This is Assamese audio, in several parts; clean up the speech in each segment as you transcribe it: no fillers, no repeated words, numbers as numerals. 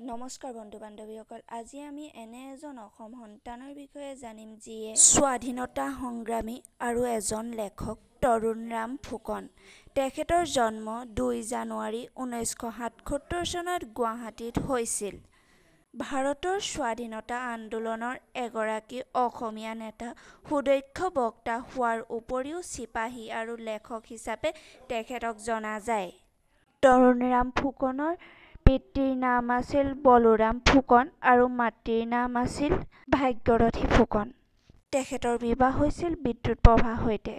নমস্কাৰ বন্ধু বান্ধৱীসকল, আজি আমি এনে এজন অসম সন্তানৰ বিষয়ে জানিম যিয়ে স্বাধীনতা সংগ্ৰামী আৰু এজন লেখক তৰুণৰাম ফুকন। তেখেতৰ জন্ম 2 জানুৱাৰী 1977 চনত গুৱাহাটীত হৈছিল। ভাৰতৰ স্বাধীনতা আন্দোলনৰ এগৰাকী অসমীয়া নেতা, সুদক্ষ বক্তা হোৱাৰ উপৰিও চিপাহী আৰু লেখক হিচাপে তেখেতক জনা যায়। তৰুণৰাম ফুকনৰ পিতৃৰ নাম আছিল বলোৰাম ফুকন আৰু মাতৃৰ নাম আছিল ভাগ্যৰথী ফুকন। তেখেতৰ বিবাহ হৈছিল বিদ্যুৎপ্ৰভাৰ সৈতে।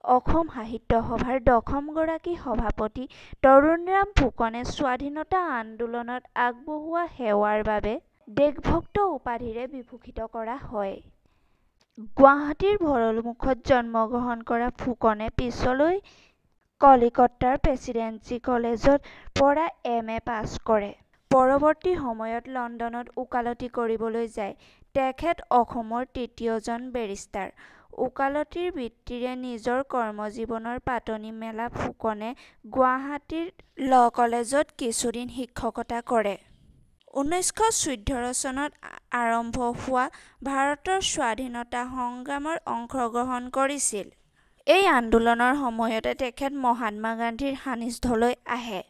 অসম সাহিত্য সভাৰ 10ম গৰাকী সভাপতি তৰুণৰাম ফুকনে স্বাধীনতা আন্দোলনত আগবঢ়োৱা সেৱাৰ বাবে দেশভক্ত উপাধিৰে বিভূষিত কৰা হয়। গুৱাহাটীৰ ভৰলুমুখত জন্মগ্ৰহণ কৰা ফুকনে পিছলৈ কলিকতাৰ প্ৰেচিডেন্সি কলেজৰ পৰা MA পাছ কৰে। পৰৱৰ্তী সময়ত লণ্ডনত ওকালতি কৰিবলৈ যায়। তেখেত অসমৰ তৃতীয়জন বেৰিষ্টাৰ। ওকালতিৰ বৃত্তিৰে নিজৰ কৰ্মজীৱনৰ পাতনি মেলা ফুকনে গুৱাহাটীৰ ল' কলেজত কিছুদিন শিক্ষকতা কৰে। 1914 চনত আৰম্ভ হোৱা ভাৰতৰ স্বাধীনতা সংগ্ৰামত অংশগ্ৰহণ কৰিছিল। এই আন্দোলনৰ সময়তে তেখেত মহাত্মা গান্ধীৰ সান্নিধ্যলৈ আহে।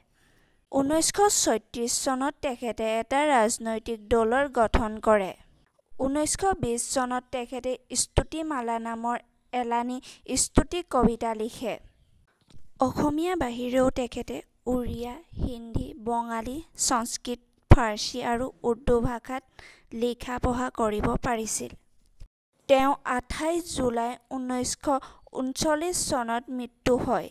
1936 চনত তেখেতে এটা ৰাজনৈতিক দলৰ গঠন কৰে। 1920 চনত তেখেতে স্তুতিমালা নামৰ এলানি স্তুতি কবিতা লিখে। অসমীয়া বাহিৰেও তেখেতে উড়িয়া, হিন্দী, বঙালী, সংস্কৃত, ফাৰ্চী আৰু উৰ্দু ভাষাত লিখা-পঢ়া কৰিব পাৰিছিল। তেওঁৰ 28 জুলাই 1939 চনত মৃত্যু হয়।